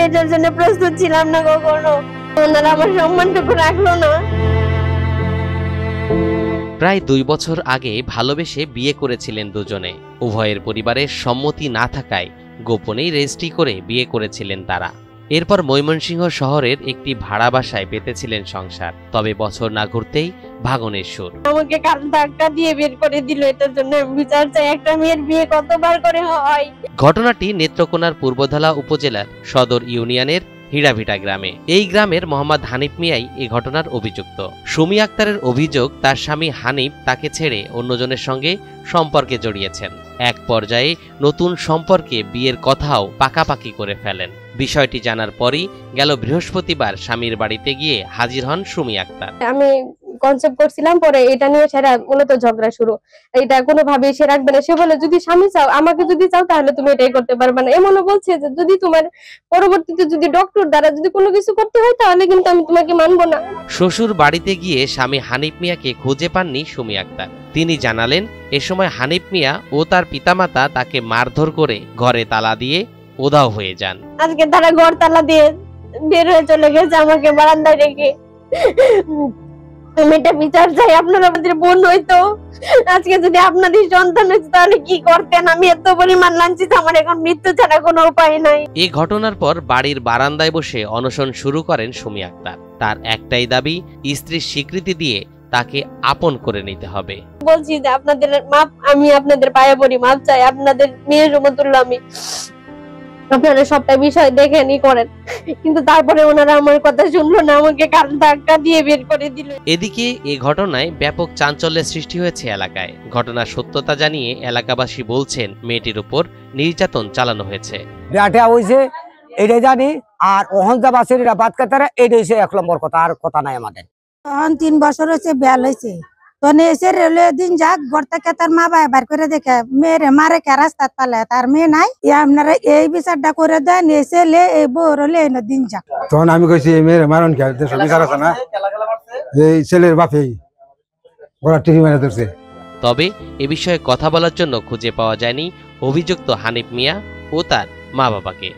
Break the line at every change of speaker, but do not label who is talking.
এটার জন্য প্রস্তুত ছিলাম না কখনো। ওনারা আমার সম্মানটুকু রাখলো না।
প্রায় 2 বছর আগে ভালোবেসে বিয়ে করেছিলেন দুজনে। উভয়ের পরিবারের সম্মতি না থাকায় গোপনেই রেজিস্ট্রি করে বিয়ে করেছিলেন তারা। এরপর ময়মনসিংহ শহরের একটি ভাড়া বাসায় পেতেছিলেন সংসার। তবে বছর না ঘুরতেই ভাঙনের সুর।
আমাকে কাল ধাক্কা দিয়ে বের করে দিল। এটার জন্য বিচার চাই। একটা মেয়ের বিয়ে কতবার করে হয়?
ঘটনাটি নেত্রকোনার পূর্বধলা উপজেলার সদর ইউনিয়নের হিড়াভিটা গ্রামে। এই গ্রামের মোহাম্মদ হানিফ মিয়াই এ ঘটনার অভিযুক্ত। সুমি আক্তারের অভিযোগ, তার স্বামী হানিফ তাকে ছেড়ে অন্যজনের সঙ্গে সম্পর্কে জড়িয়েছেন। এক পর্যায়ে নতুন সম্পর্কে বিয়ের কথাও পাকাপাকি করে ফেলেন। বিষয়টি জানার পরই গেল বৃহস্পতিবার স্বামীর বাড়িতে গিয়ে হাজির হন সুমি আক্তার।
আমি কনসেপ্ট করছিলাম, পরে এটা নিয়ে সেরা মূলত ঝগড়া শুরু। এটা কোনোভাবেই সে রাখবে না। সে বলে, যদি স্বামী চাও, আমাকে যদি চাও, তাহলে তুমি এটাই করতে পারবে না। এমনও বলছে যে যদি তোমার পরবর্তীতে যদি ডক্টর দ্বারা যদি কোনো কিছু করতে হয়, তাহলে কিন্তু আমি তোমাকে মানবো না।
শ্বশুর বাড়িতে গিয়ে স্বামী হানিফ মিয়াকে খুঁজে পাননি সুমি আক্তার। তিনি জানালেন, এ সময় হানিফ মিয়া ও তার পিতামাতা তাকে মারধর করে ঘরে তালা দিয়ে উধাও হয়ে যান।
আজকে তারা ঘর তালা দিয়ে বের হয়ে চলে গেছে, আমাকে বারান্দায় রেখে। আমি এটা বিচার চাই। আপনারা আমাদের বোন হইতো, আজকে যদি আপনাদের সন্তান হইতো, তাহলে কি করতেন? আমি এত পরিমাণ লাঞ্ছিত, আমার এখন মৃত্যু ছাড়া কোনো উপায় নাই।
এই ঘটনার পর বাড়ির বারান্দায় বসে অনশন শুরু করেন সুমি আক্তার। তার একটাই দাবি, স্ত্রীর স্বীকৃতি দিয়ে তাকে আপন করে নিতে হবে।
বলছি যে আপনাদের মাপ, আমি আপনাদের পায়ে পড়ি, মাপ চাই। আপনাদের মেয়ের সমতুল্য আমি। আপনারা সবটা বিষয় দেখেনি করেন, কিন্তু তারপরে ওনারা আমার কথা শুনলো না, আমাকে কাল ধাক্কা দিয়ে বের করে দিল।
এদিকে এই ঘটনায় ব্যাপক চাঞ্চল্যের সৃষ্টি হয়েছে এলাকায়। ঘটনার সত্যতা জানিয়ে এলাকাবাসী বলছেন, মেয়েটির উপর নির্যাতন চালানো হয়েছে।
এটাই জানি, আর অহংজা বাসের বাদ কাতারা এটাই 1 নম্বর কথা, আর কথা নাই আমাদের।
3 বছর হয়েছে বিয়াল হয়েছে, তো এসে রেলে দিন যাক ঘর থেকে তার মা বাবা বার করে দেখে মেয়েরে মারে কে রাস্তাত পালে, তার মেয়ে নাই। আপনারা এই বিচারটা করে দেন, এসে লে এই বউরলে দিন যাক।
তখন আমি কইছি মেয়ের মারণ কে বিচার আছে না, এই ছেলের বাপেই ওরা টিভি মেরে ধরছে।
তবে এ বিষয়ে কথা বলার জন্য খুঁজে পাওয়া যায়নি অভিযুক্ত হানিফ মিয়া ও তার মা বাবাকে।